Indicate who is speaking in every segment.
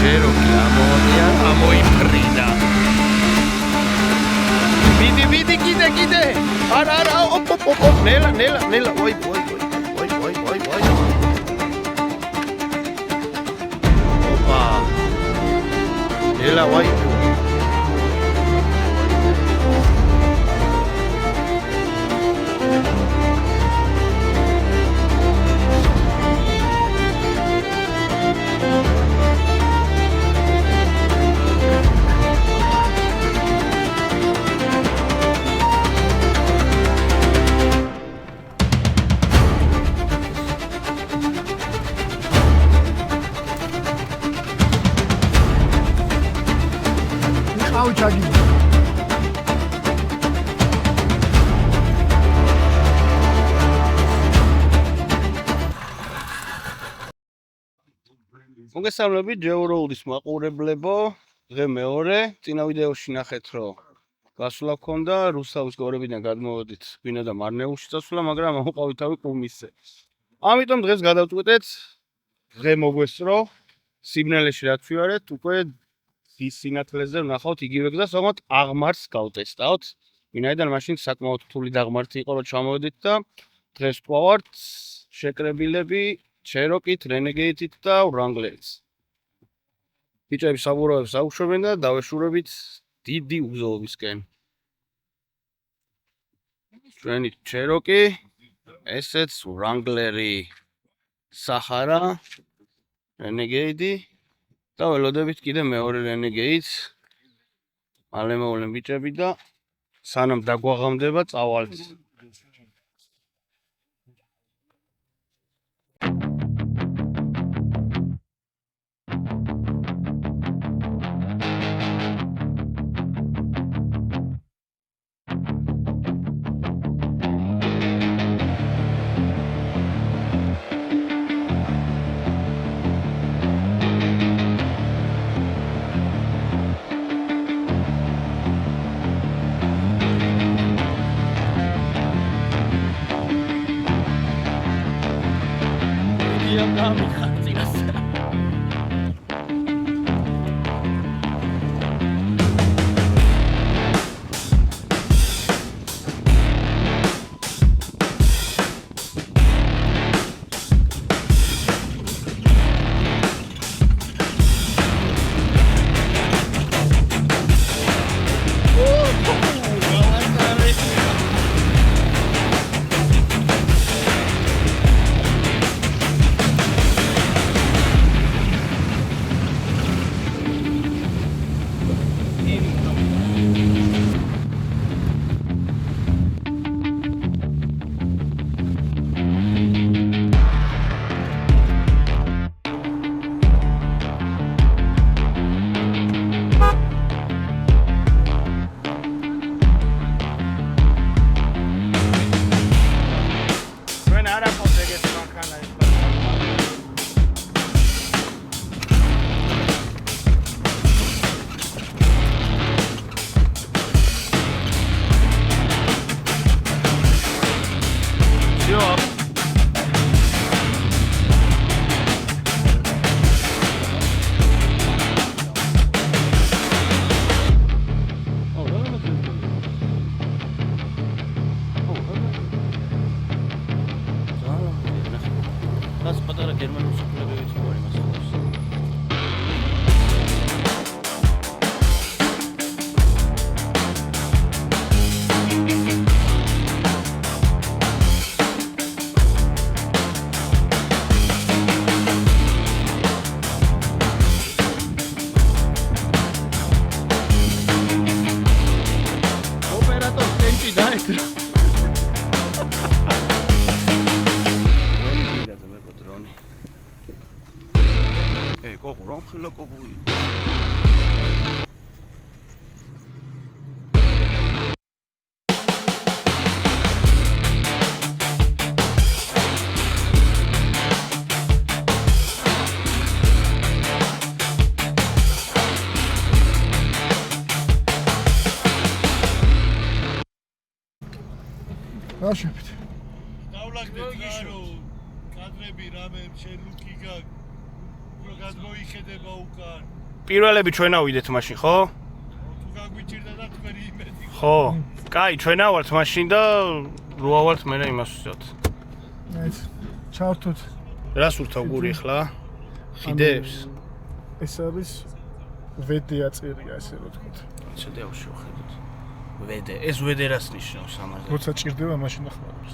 Speaker 1: Cherokee ამოაღია, ამოიფრინა. Vidi, კიდე. არა, ნელა, ой. ოპა. ნელა, ой. მოგესალმებით ჯეუროუდის მაყურებლებო, დღე მეორე, წინა ვიდეოში ნახეთ, რომ გასვლა ჰქონდა, რუსავის გორებიდან გადმოვედით, გვინდა მარნეულში წასვლა, მაგრამ ამოყავით თავი ყუმისზე. ამიტომ დღეს გადავწყვეტეთ, დღე მოგვესწრო, სიბნელეში რაც ვივარეთ, უკვე ის სინათლეზე ვნახავთ იგივე გზას, თუმცა აღმართს გავტესტავთ. ვინაიდან მაშინ საკმაოდ რთული დაღმართი იყო, რომ ჩამოვედით და დღეს ვყავართ შეკრებილები Cherokee, Renegade და Wrangler-ით. ბიჭები საბურავებს აუშვებენ და დავეშურებით დიდი უზოობისკენ. ჩვენი Cherokee, ესეც Wrangler-ი, Sahara, Renegade და ველოდებით კიდე მეორე Renegade. მალე მოვლენ ბიჭები და სანამ დაგვაღამდება წავალთ.
Speaker 2: Აშენებთ.Ავლაგდეთ
Speaker 3: რა რომ კადრები რამე შენ ლუკი გაქვს. უფრო გადმოიხედება უკან.
Speaker 1: პირველები ჩვენ ავიდეთ მაშინ, ხო?
Speaker 3: თუ გაგვიჭირდა და თქვენი იმედი.
Speaker 1: ხო. კაი, ჩვენ ავართ მაშინ და რო ავართ მე იმას ვსვათ.
Speaker 2: ეს ჩავთოთ.
Speaker 1: რას ურთავ გური ახლა? ხიდებს?
Speaker 2: ეს არის ვედე აწერია ესე რომ თქვით.
Speaker 1: ცოტა შევხედოთ. ვედე. ეს ვედე რას ნიშნავს ამაზე?
Speaker 2: როცა ჭირდება მაშინ ახმარებს.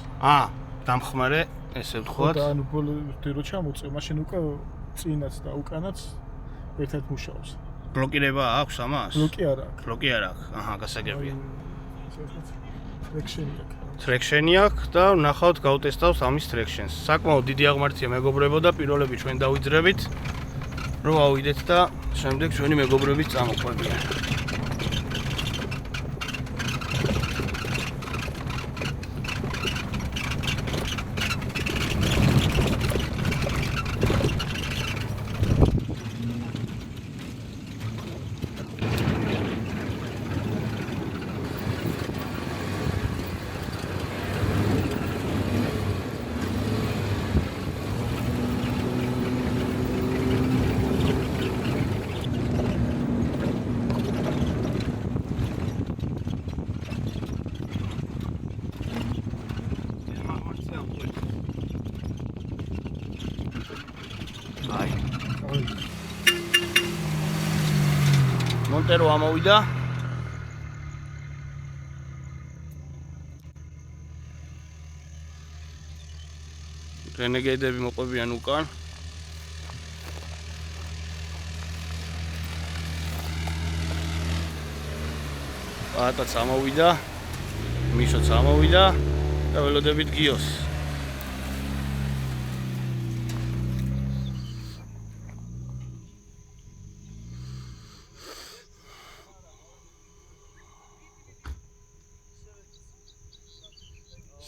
Speaker 1: დამხმარე, ესე ვთქვათ.
Speaker 2: და ანუ ბოლომდე რო ჩამოწევ, მაშინ უკვე წინაც და უკანაც ერთად მუშაობს.
Speaker 1: ბლოკირება აქვს ამას?
Speaker 2: ბლოკი არა აქვს.
Speaker 1: ბლოკი არ აქვს. აჰა, გასაგებია.
Speaker 2: ტრექშენი აქვს.
Speaker 1: ტრექშენი აქვს და ნახავთ გავტესტავს ამის ტრექშენს. საკმაოდ დიდი აღმართია მეგობრებო და პირველები ჩვენ დავიძრებით. რო ავიდეთ და შემდეგ ჩვენი მეგობრებიც წამოყვებიან. მონტერო ამოვიდა. რენეგეიდები მოყვებიან უკან. ატაც ამოვიდა. მიშოც ამოვიდა და ველოდებით გიოს.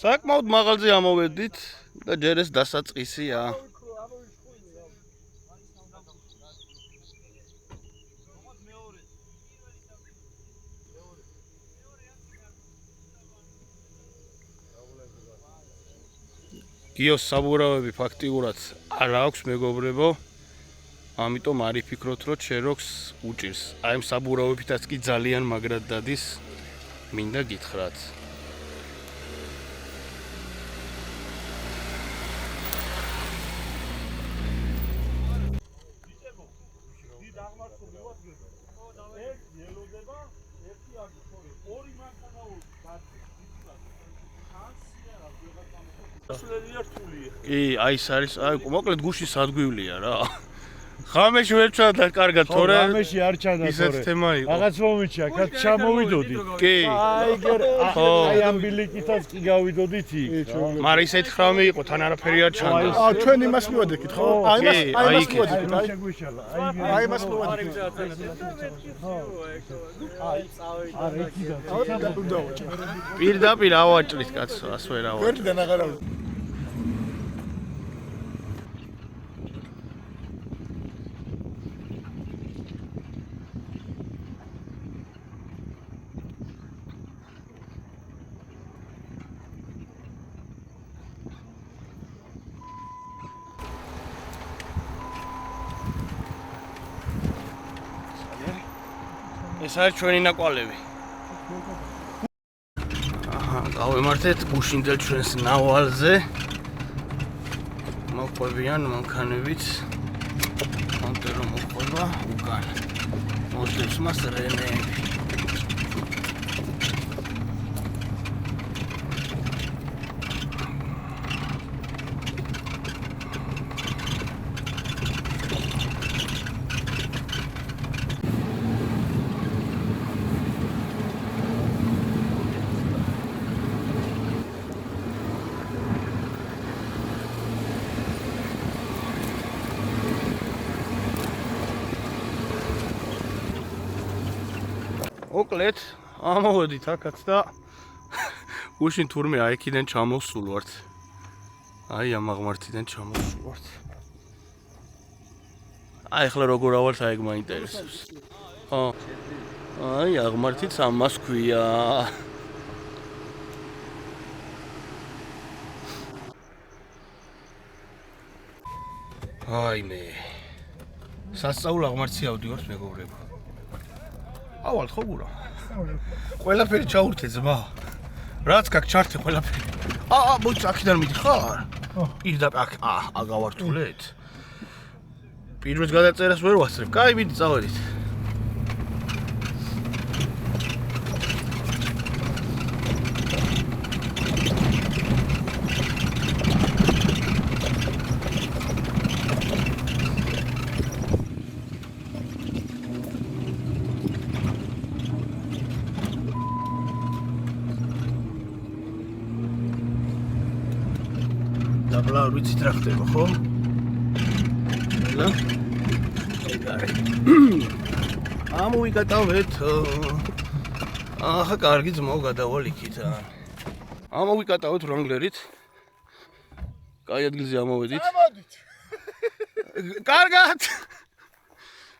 Speaker 1: საკმაოდ მაღალზე ამოვედით და ჯერ ეს დასაწყისია. გიოს საბურავები ფაქტიურად არ აქვს მეგობრებო. ამიტომ არ იფიქროთ რომ ჩეროქს უჭირს. აი ამ საბურავებითაც კი ძალიან მაგრად დადის. მინდა გითხრათ. კი, აი ეს არის, აი მოკლედ გუში სადგვივლია რა. ხამეში ვერ ჩანდა კარგად, თორე
Speaker 3: რამეში არ ჩანდა თორე.
Speaker 1: ისეთ თემა იყო.
Speaker 3: რაღაც მომიჩა, კაც ჩამოვიდოდით.
Speaker 1: კი.
Speaker 3: აი ამ ბილიკითაც კი გავიდოდით იქ.
Speaker 1: მაგრამ ისეთ ხრამი იყო, თან არაფერი არ ჩანდა.
Speaker 2: ჩვენ იმას მივადექით, ხო? აი იმას მივადექით.
Speaker 3: შეგვიშალა.
Speaker 2: აი იმას მივადექით.
Speaker 3: არა იქიდან.
Speaker 1: პირდაპირ ავაჭრით კაცო, ასე რა ვარ.
Speaker 2: ვერდან აღარა. ეს არის ჩვენი ნაკვალევი. აჰა, გავემართეთ გუშინდელ ჩვენს ნავალზე. მოყვებიან მანქანებით. მონტერო მოყვება უკან. მოსდევს მას რენეები. მოკლედ ამოვედით აქაც და გუშინ თურმე აი იქიდან ჩამოსულ ვართ. აი ამ აღმართიდან ჩამოსულ ვართ. აი ახლა როგორ ავართ აი ეგ მაინტერესებს. ხო. აი აღმართიც ამას ქვია. აი მე სასწაულ აღმართში ავდივართ მეგობრებო. ავალ ხო გურა. ყველაფერი ჩაურთე ძმა. რაც გაკ ჩართე ყველაფერი. მოიცა აქედან მიდიხარ? პირდაპირ აგავართულეთ. პირველს გადაწერას ვერ ვასწრებ. კაი, მიდი წავედით. დაბლა ვიცით რა ხდება, ხო? ამოვიკატავეთ. კარგი ძმაო, გადავალ იქით. ამოვიკატავეთ რანგლერით. კაი ადგილზე ამოვედით. კარგად.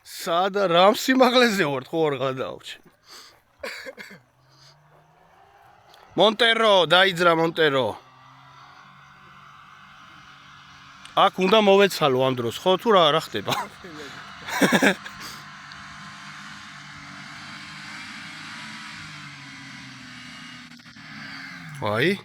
Speaker 2: სადა რამ სიმაღლეზე ვართ, ხო არ გადავჭი. მონტერო, დაიძრა მონტერო. აქ უნდა მოვეცალო ამ დროს, ხო თუ რა ხდება? ვაი.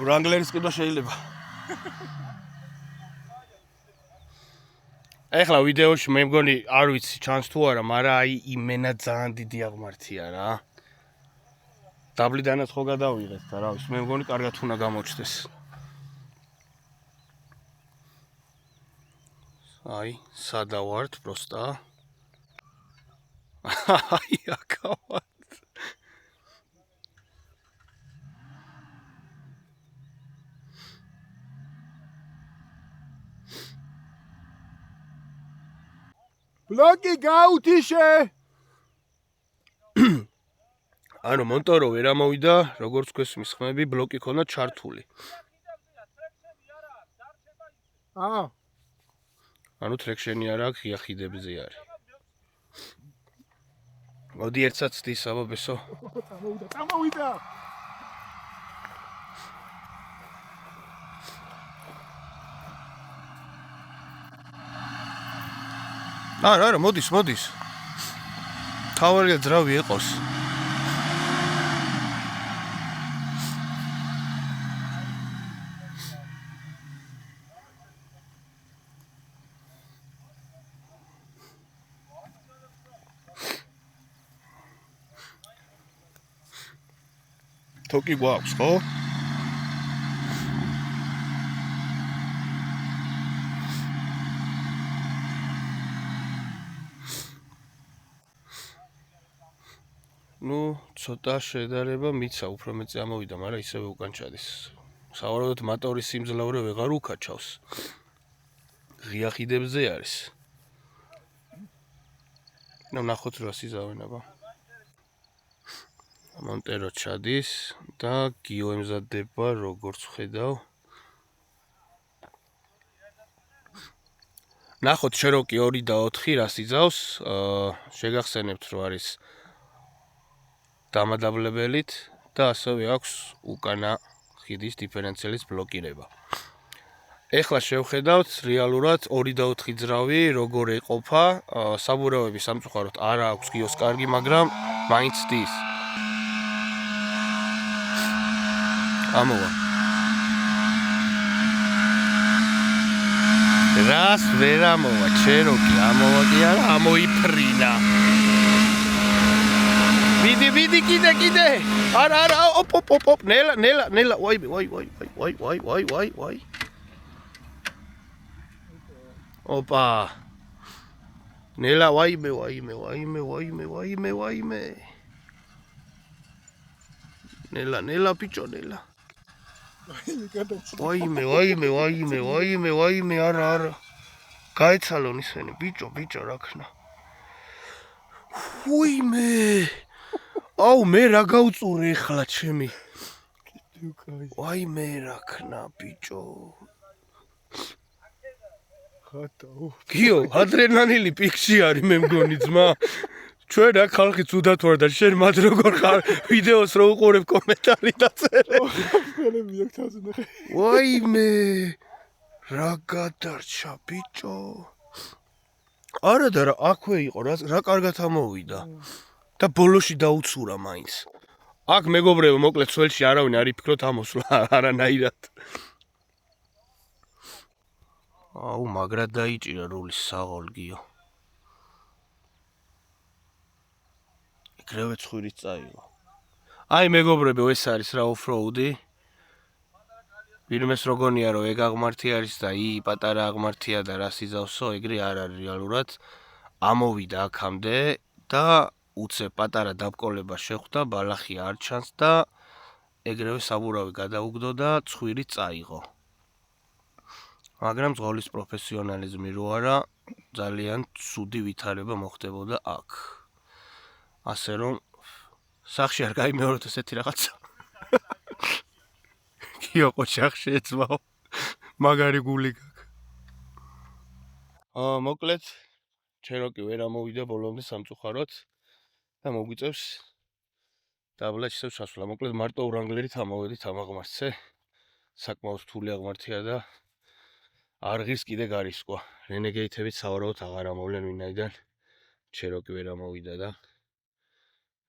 Speaker 2: ვრანგლერის ყიდვა შეიძლება. ეხლა ვიდეოში მე მგონი არ ვიცი ჩანს თუ არა, მაგრამ აი იმენა ძალიან დიდი აღმართია რა. დაბლიდანაც ხო გადავიღეთ და რა ვიცი, მე მგონი კარგად უნდა გამოჩნდეს. აი, სადა ვართ პროსტა. აი, აკავად.
Speaker 3: ბლოკი გაუთიშე.
Speaker 2: ანუ მონტორო ვერ ამოვიდა, როგორც ქვესმის ხმები, ბლოკი ქონდა ჩართული. ანუ ტრექშენი არა აქვს, ღია ხიდებზე არის. მოდი ერთსაც დის აბაბესო.
Speaker 3: წამოვიდა.
Speaker 2: არა, მოდის. თავარია ძრავი ეყოს. თოკი გვაქვს, ხო? ცოტა შედარება მიცა, უფრო მეწე ამოვიდა, მაგრამ ისევე უკან ჩადის. სავარაუდოდ მოტორის სიმძლავრე ვეღარ უკაჩავს. ღია ხიდებზე არის. ნახოთ რა სიზავენ აბა. მონტერო ჩადის და გიო ემზადება, როგორც ხედავ. ნახოთ შეროკი 2 და 4 რას იზავს. შეგახსენებთ რომ არის დამადაბლებელით და ასევე აქვს უკანა ხიდის დიფერენციალის ბლოკირება. ეხლა შევხედავთ რეალურად 2 და 4 ძრავი როგორ ეყოფა. საბურავები სამწუხაროდ არ აქვს გიოს კარგი, მაგრამ მაინც დის. ამოვა. რას ვერ ამოვა, ჩეროკი ამოვა კი არა, ამოიფრინა. მიდი კიდე. არა, ოპ. ნელა, ვაი. ოპა. ნელა, ვაიმე. ნელა, ბიჭო, ნელა. ვაიმე, არა. გაეცალონ ისინი, ბიჭო, რა ქნა. ვაიმე. აუ, მე რა გავწურე ეხლა ჩემი. ვაიმე, რა ქნა, ბიჭო. გიო, ადრენალინი პიქში არის მე მგონი ძმა. ჩვენ აქ ხალხი ცუდად ვარ და შენ მათ როგორ ხარ ვიდეოს რო უყურებ კომენტარი დაწერე. ვაიმე. რა გადარჩა ბიჭო. არა და აქვე იყო რა კარგად ამოვიდა. და ბოლოში დაუცურა მაინც. აქ მეგობრებო, მოკლედ სველში არავინ არ იფიქროთ ამოსვლა არანაირად. აუ, მაგრად დაიჭირა რულის საღოლგიო. ეგრევე ცხვირიც წაიღო. აი მეგობრებო, ეს არის რა ოფროუდი. ვირმეს როგორია რომ ეგ აღმართი არის და პატარა აღმართია და რა სიზავსო, ეგრე არ არის რეალურად. ამოვიდა აქამდე და უცებ პატარა დაბკოლება შეხვდა, ბალახი არ ჩანს და ეგრევე საბურავი გადაუგდო და ცხვირი წაიღო. მაგრამ ზღოლის პროფესიონალიზმი რო არა, ძალიან ცუდი ვითარება მოხდებოდა აქ. ასე რომ სახში არ გაიმეოროთ ესეთი რაღაცა. გიო ყოჩახში ეცვაო. მაგარი გული გაქვს. მოკლედ ჩეროკი ვერ ამოვიდა ბოლომდე სამწუხაროდ და მოგვიწევს დაბლა ისევ ჩასვლა. მოკლედ მარტო ვრანგლერით ამოვედით ამ აღმართზე. საკმაოდ რთული აღმართია და არ ღირს კიდე გარისკვა. რენეგეითებით სავარაუდოდ აღარ ამოვლენ ვინაიდან ჩეროკი ვერ ამოვიდა და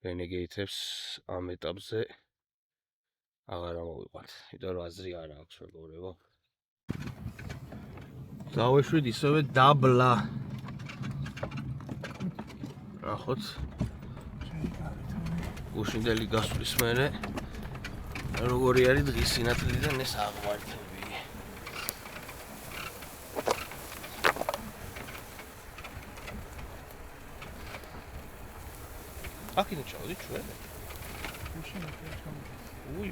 Speaker 2: რენეგეითებს ამ ეტაპზე აღარ ამოვიყვანთ. იმიტომ რომ აზრი არ აქვს მეგობრებო. დავეშვით ისევე დაბლა. ნახოთ. გუშინდელი გასვლის მერე როგორი არის დღის სინათლე და ეს აღმართები. აქედან ჩავდით ჩვენ. უი.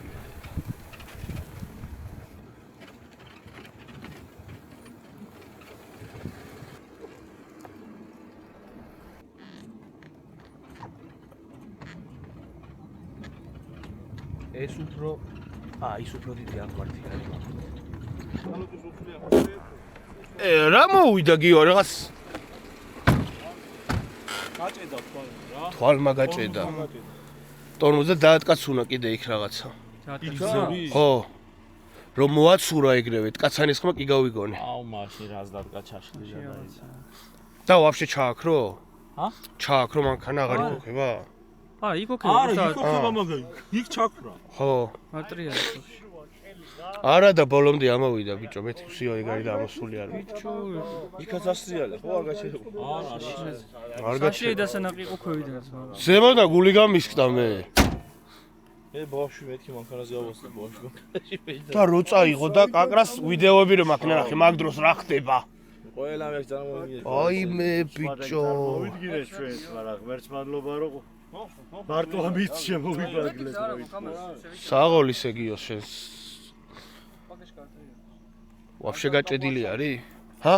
Speaker 2: ეს უფრო ის უფრო დიდი აღმართი არის. რა მოვიდა გიო რაღაც გაჭედა თვალმა გაჭედა. ტორმოზე დაატკაცუნა კიდე იქ რაღაცა. ხო. რომ მოაცურა ეგრევე, კაცანის ხმა კი გავიგონე.
Speaker 3: აუ მაშინ რას დადგაჩაშლი და
Speaker 2: და ვაფშე ჩააქრო?
Speaker 3: ჰა?
Speaker 2: ჩააქრო მანქანა აღარ იქოქება?
Speaker 3: არა, იქოქება მაგარი. იქ ჩაქრა.
Speaker 2: ხო.
Speaker 4: არტრია ის.
Speaker 2: არა და ბოლომდე ამოვიდა ბიჭო, მე თვითონ ეგ არის და ამოსული არ ვიცი.
Speaker 3: იქაც ასრიალა, ხო არ გაჩერება.
Speaker 2: არ
Speaker 4: გაჩერე და სანაყი იყო ქვევიდა.
Speaker 2: ზემო და გული გამისკდა მე.
Speaker 3: მე ბავშვი მეთქი მანქანას გავასწრე ბავშვი.
Speaker 2: და რო წაიღო და კაკრას ვიდეოები რომ აქ ნახე, მაგ დროს რა ხდება?
Speaker 3: ყველა მე წარმოვიდგინე.
Speaker 2: აი მე ბიჭო.
Speaker 3: მოვიდგინე ჩვენ, მაგრამ ღმერთს მადლობა რომ მარტო ამით შემოვიბაგლეთ.
Speaker 2: საღოლის ეგიო შენს. ვაფშე გაჭედილი არის? ჰა?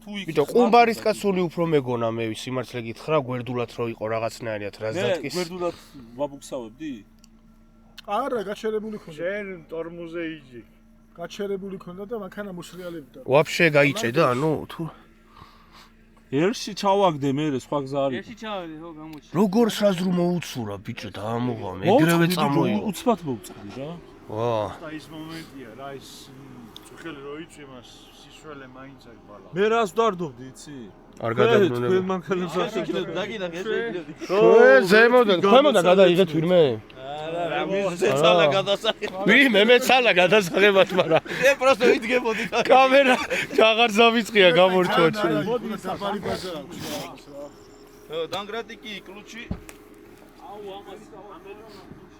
Speaker 2: ბიჭო, ყუმბარის კაცული უფრო მეგონა მე სიმართლე გითხრა, გვერდულად რო იყო რაღაცნაირად რაზდატკის.
Speaker 3: გვერდულად ვაბუქსავებდი?
Speaker 5: არა, გაჩერებული ქონდა.
Speaker 3: შენ ტორმოზე იჯი.
Speaker 5: გაჩერებული ქონდა და მანქანა მოსრიალებდა.
Speaker 2: ვაფშე გაიჭედა, ანუ თუ
Speaker 3: ერში ჩავაგდე მე სხვა გზა არის.
Speaker 4: ერთი ჩავედი ხო გამოჩი.
Speaker 2: როგორ საზრუ მოუცურა ბიჭო და ამოვა მე ეგრევე წამოიღო.
Speaker 3: უცბად მოვწყდი რა.
Speaker 2: ვა.
Speaker 6: და ის მომენტია რა ის წუხელი რო იწვი მას სისრალე მაინც აქვს ბალა.
Speaker 3: მე რას ვდარდობდი, იცი?
Speaker 2: არ გადაგდონება.
Speaker 3: თქვენ მანქანებს ასაკინებ დაგინახე ეგრე.
Speaker 2: ჩვენ ზემოდან, ქვემოდან გადაიღეთ ვირმე?
Speaker 3: რა მისცეცალა გადასახება.
Speaker 2: ვინმე მეცალა გადასახებად, მაგრამ
Speaker 3: მე პროსტო ვიდგებოდი.
Speaker 2: კამერა აღარ ზავიწყია გამორჩვა ჩვენ.
Speaker 5: მოდი საფარი ბაზა აქვს.
Speaker 3: დანგრატიკი კლუჩი.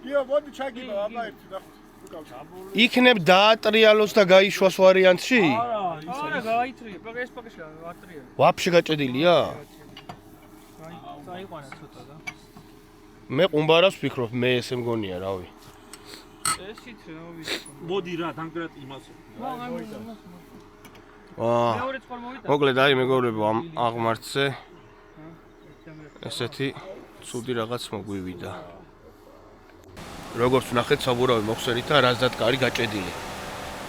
Speaker 5: გიო, მოდი ჩაგიბა, აბა ერთი ნახოთ.
Speaker 2: იქნებ დაატრიალოს და გაიშვას ვარიანტში?
Speaker 4: არა, გაიტრია. ეს პაკეში არტრია.
Speaker 2: ვაფშე გაჭედილია?
Speaker 4: გაიყვანა ცოტა და.
Speaker 2: მე ყუმბარას ვფიქრობ, მე ესე მგონია, რავი.
Speaker 4: ესიც მოვიდა.
Speaker 3: მოდი რა, დანგრატი იმას.
Speaker 2: აა.
Speaker 4: მეორე წყალ მოვიდა.
Speaker 2: მოკლედ აი მეგობრებო, ამ აღმართზე ესეთი ცუდი რაღაც მოგვივიდა. როგორც ვნახეთ, საბურავი მოხსენით და რაზდატკა არის გაჭედილი.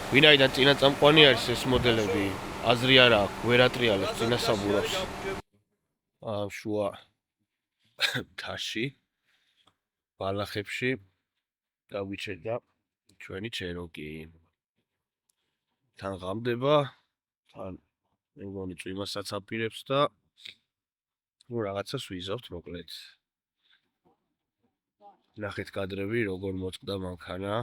Speaker 1: ვინაიდან წინაწამყვანი არის ეს მოდელები, აზრი არ აქვს, ვერ ატრიალებს წინასაბურავს. შუა თაში, ბალახებში გავიჩერდა ჩვენი ჩეროკი. თან ღამდება, თან მე მგონი წვიმასაც აპირებს და რაღაცას ვიზავთ მოკლედ. ნახეთ კადრები, როგორ მოწყდა მანქანა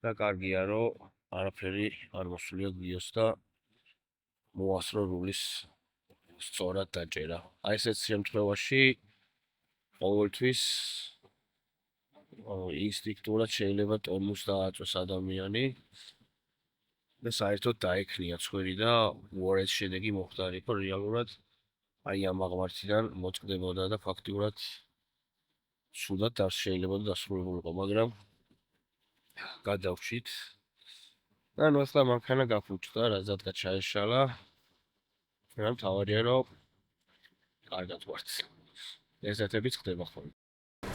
Speaker 1: და კარგია, რომ არაფერი არ მოსულია გვიოს და მოასრო რულის სწორად დაჭერა. აი ესეც შემთხვევაში ყოველთვის ინსტინქტურად შეიძლება ტონუსს დააწვეს ადამიანი და საერთოდ დაექნია ცხვირი და უარეს შედეგი მოხდარიყო რეალურად აი ამ აღმართიდან მოწყდებოდა და ფაქტიურად სულად არ შეიძლება დასრულებულიყო, მაგრამ გადავშით. ანუ ახლა მანქანა გაფუჭდა, რაზადაც ჩაეშალა. რა მთავარია, რომ კარგად ვართ. ესეთებიც ხდება ხოლმე.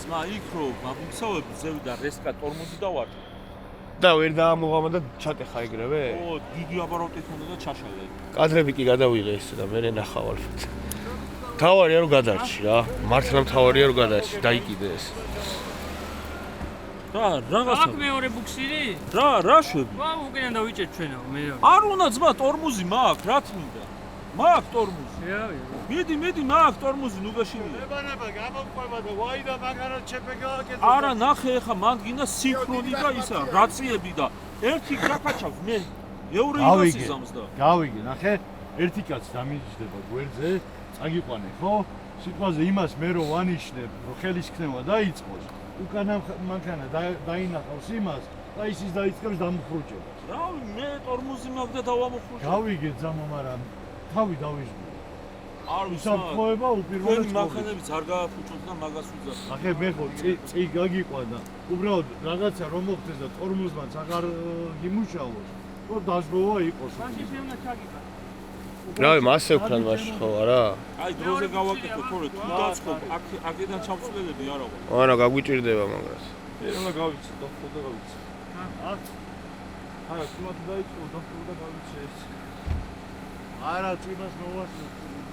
Speaker 7: ძმა იქ რომ მაგუცავები ზევდა რესკა ტორმოზი დავარ.
Speaker 1: და ვერ დაამოღამა და ჩატეხა ეგრევე?
Speaker 7: ო, დიდი აპარატით უნდა და ჩაშალე.
Speaker 1: კადრები კი გადავიღე ეს და მე ნახავალ. მთავარია რომ გადარჩი რა. მართლა მთავარია რომ გადარჩი, დაიკიდე ეს.
Speaker 7: რა, რაღაცა.
Speaker 4: აქ მეორე ბუქსირი?
Speaker 7: რა შვები?
Speaker 4: ვა, უკენა დავიჭერ ჩვენო, მე.
Speaker 7: არ უნდა ძმა ტორმოზი მაქვს, რა თქმა მაქვს ტორმოზი. მიდი მაქვს ტორმოზი, ნუ გაშინია.
Speaker 3: ნება გამოყვება და ვაი და მაგარად შეფეგააკეთე.
Speaker 7: არა, ნახე ხა მან გინდა სინქრონი და ისა, რაციები და ერთი გაკაჩავს მე. მეორე იგასიზამს და.
Speaker 3: გავიგე, ნახე, ერთი კაცი დამიჯდება გვერდზე, წაგიყვანე, ხო? სიტყვაზე იმას მე რო ვანიშნებ, რო ხელის ქნევა დაიწყოს, უკანა მანქანა დაინახავს იმას და ისიც დაიწყებს დამხრუჭებას.
Speaker 7: რა, მე ტორმოზი მაქვს და დავამოხრუჭე.
Speaker 3: გავიგე ძამო, მაგრამ თავი დავიჟღო.
Speaker 7: არ
Speaker 3: უსაფრთხოება უპირველეს
Speaker 7: თქვენი მანქანებიც არ გააფუჭოთ და მაგას უძახ.
Speaker 3: ახე მე ხო წი გაგიყვანა. უბრალოდ რაღაცა რომ მოხდეს და ტორმოზმაც აღარ გიმუშაოს, რომ დაზროვა იყოს.
Speaker 4: მაშინ შეუნდა ჩაგიკა.
Speaker 1: რავი, მასე ვქნან მაშინ ხო არა?
Speaker 7: აი დროზე გავაკეთო, თორე თუ დაწყობ, აქედან ჩავწვლედები არა ვარ.
Speaker 1: არა, გაგვიჭირდება მაგრას.
Speaker 3: ეროლა გავიცი, დოქტორ და გავიცი. არა, თუმცა დაიწყო დოქტორ და გავიცი ეს. არა, წვიმას მოვას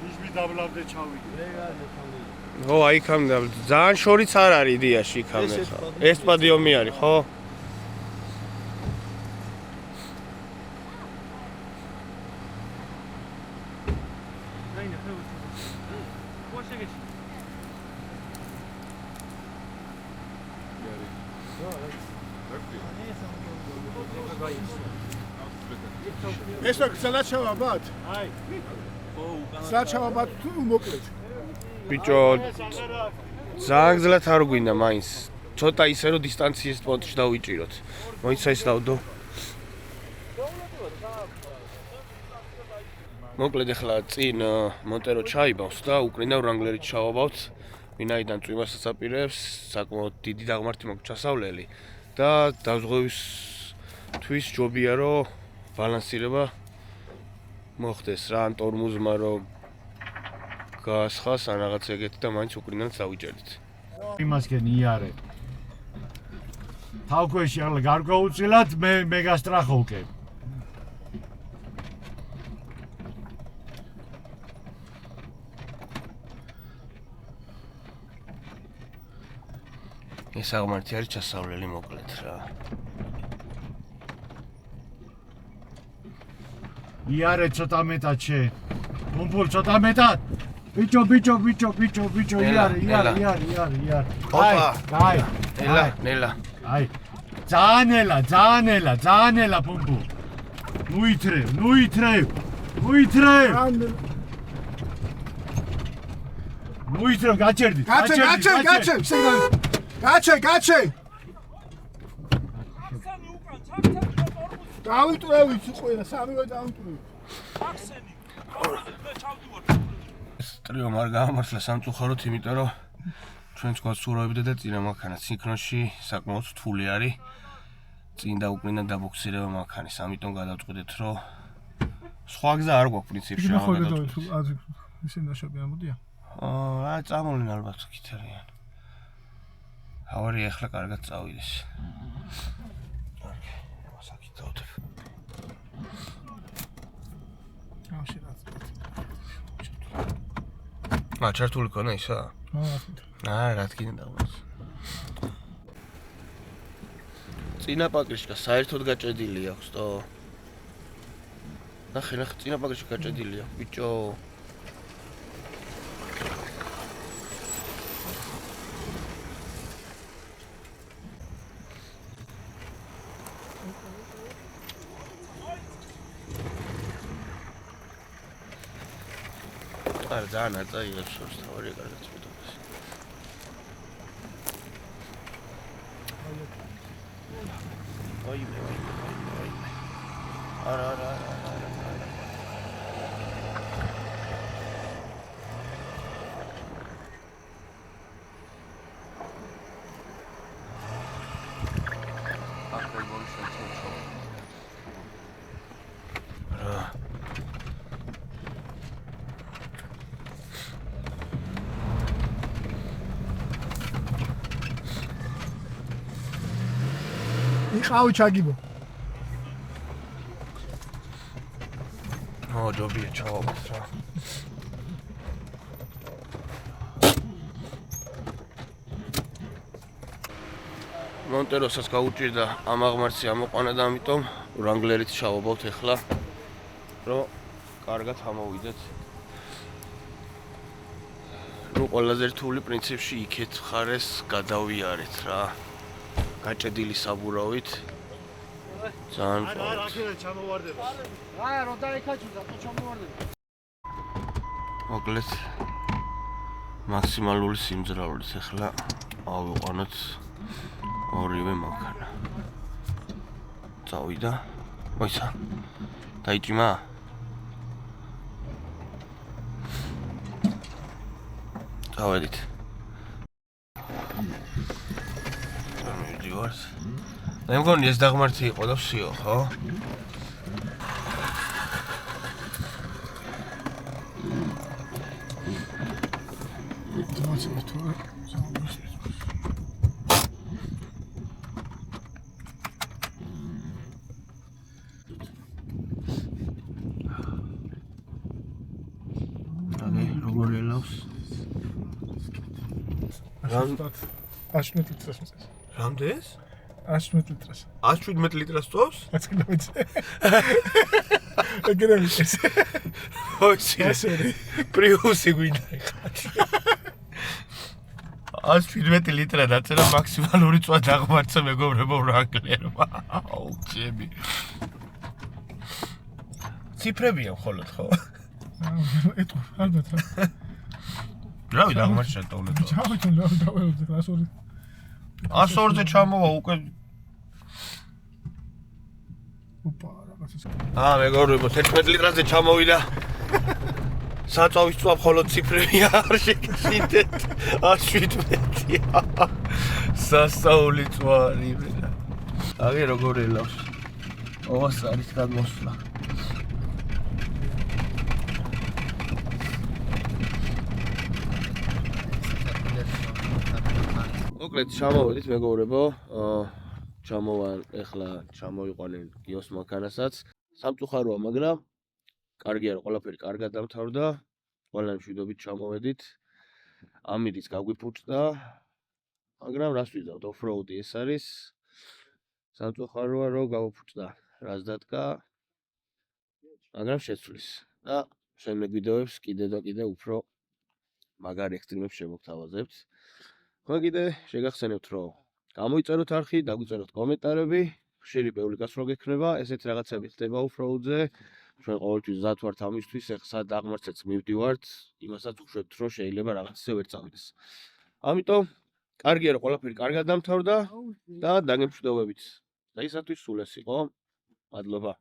Speaker 3: ნიშმი დაბლავდე ჩავიდე. მე გარდა ჩავიდე.
Speaker 1: ხო, აი იქამდე ძალიან შორიც არ არის იდეაში იქამდე ხო. ეს პადიომი არის, ხო?
Speaker 4: რაინდა ხევი. ვაშეგეში.
Speaker 5: ეს რა გზალაჩავაბად?
Speaker 3: აი,
Speaker 5: გზალაჩავაბად თუ მოკლედ?
Speaker 1: ბიჭო, ძალიან გძლად არ გვინდა მაინც. ცოტა ისე რომ დისტანციის პონტში დავიჭიროთ. მოიცა ის დავდო. მოკლედ ახლა წინ მონტერო ჩაიბავს და უკრინავ რანგლერით ჩავაბავთ. ვინაიდან წვიმასაც აპირებს, საკმაოდ დიდი დაღმართი მაქვს ჩასავლელი და დაზღვევისთვის ჯობია რომ ბალანსირება მოხდეს რა, ან ტორმოზმა რომ გაასხას ან რაღაც ეგეთი და მაინც უკრინანაც დავიჭერდით.
Speaker 3: იმასკენ იარე. თავქვეში ახლა გარკვეულწილად მე გასტრახოვკე.
Speaker 1: ეს აღმართი არის ჩასავლელი მოკლედ რა.
Speaker 3: იარე ცოტა მეტად შე. მომფულ ცოტა მეტად. ბიჭო, იარე.
Speaker 1: ოპა.
Speaker 3: აი.
Speaker 1: ნელა.
Speaker 3: აი. ძალიან ელა პომპუ. ნუიტრევ. გაჭერდი.
Speaker 5: გაჩე. დავიტყვევით ყველა, სამივე დავიტყვევით.
Speaker 7: აქსენი. მე ჩავდივარ.
Speaker 1: ტრიო არ გამართლა სამწუხაროდ, იმიტომ რომ ჩვენც გვასურვებდა და წინა მანქანა სინქრონში საკმაოდ რთული არის. წინ და უკრინა დაბოქსირება მანქანის, ამიტომ გადავწყვეტეთ, რომ სხვა გზა არ გვაქვს პრინციპში რა გადავწყვეტეთ.
Speaker 5: ისინი ნაშობი ამოდიან.
Speaker 1: რა წამოვლენ ალბათ კითარიან. ავარია ახლა კარგად წავიდეს. ოკეი, მოსაკითხავთ.
Speaker 5: მაშინ რაც.
Speaker 2: ჩართული ქონა ისა? რა თქმა უნდა. წინა პაკრიშკა საერთოდ გაჭედილი აქვს, თო? ნახე, წინა პაკრიშკა გაჭედილია, ბიჭო. არა, ძალიან აწაიღებს შორს თავი კარგად წვიდობს. ვაიმე. არა.
Speaker 5: იყავი ჩაგიბო.
Speaker 2: ჯობია ჩავაბოთ რა. მონტეროსაც გაუჭირდა ამ აღმართში ამოყვანა და ამიტომ რანგლერით ჩავაბავთ ახლა, რომ კარგად ამოვიდეთ. ნუ ყველაზე რთული პრინციპში იქეთ მხარეს გადავიარეთ რა. გაჭედილი საბურავით. ძალიან
Speaker 6: არა, აქედან ჩამოვარდება.
Speaker 4: რო დაიქაჩუდა, თუ ჩამოვარდება.
Speaker 2: მოკლედ მაქსიმალური სიმძლავრით ახლა ავიყვანოთ ორივე მანქანა. წავიდა. მოიცა. დაიჭიმა. წავედით. მივდივართ. მე მგონი ეს დაღმართი იყო და ვსიო, ხო? როგორ ელავს?
Speaker 5: 117 ლიტრას მიწევს.
Speaker 2: რამდენს?
Speaker 5: 117 ლიტრას.
Speaker 2: 117 ლიტრას წოვს?
Speaker 5: რაც კიდე ვიცი. ეგრე ვიცი.
Speaker 2: ოიცი. პრიუსი გვინდა ხა. 117 ლიტრა დაწერა მაქსიმალური წვა დაღმართზე მეგობრებო რანგლერმა. აუ, ჯები. ციფრებია მხოლოდ ხო?
Speaker 5: ეტყო, ალბათ რა.
Speaker 2: რავი დაღმართში შეტოვლეთ.
Speaker 5: ჩავით რა დაველოდე 102.
Speaker 2: 102-ზე ჩამოვა უკვე.
Speaker 5: ოპა, რაღაცა.
Speaker 2: მეგობრებო 11 ლიტრაზე ჩამოვიდა. საწავის წვა მხოლოდ ციფრებია არ შეგიშინდეთ. 117. სასაული წვა რივენა. აგე როგორ ელავს? ოვას არის გადმოსვლა. მოკლედ ჩამოვედით მეგობრებო. ჩამოვარ ეხლა ჩამოიყვანენ გიოს მანქანასაც. სამწუხაროა, მაგრამ კარგია რომ ყველაფერი კარგად დამთავრდა. ყველა მშვიდობით ჩამოვედით. ამირიც გაგვიფუჭდა. მაგრამ რას ვიზავთ, ოფროუდი ეს არის. სამწუხაროა რომ გავიფუჭდა. რას დადგა? მაგრამ შეცვლის. და შემდეგ ვიდეოებს კიდე და კიდე უფრო მაგარ ექსტრიმებს შევგთავაზებთ. ხო კიდე შეგახსენებთ რომ გამოიწეროთ არხი, დაგვიწეროთ კომენტარები, ხშირი ბევრი გასვლა გექნება, ესეთი რაღაცები ხდება ოფროუდზე. ჩვენ ყოველთვის მზად ვართ ამისთვის, ეხლა სად აღმართსაც მივდივართ, იმასაც ვუშვებთ რომ შეიძლება რაღაც ისე ვერ წავიდეს. ამიტომ კარგია რომ ყველაფერი კარგად დამთავრდა და დაგემშვიდობებით. და ისათვის სულ ეს იყო. მადლობა.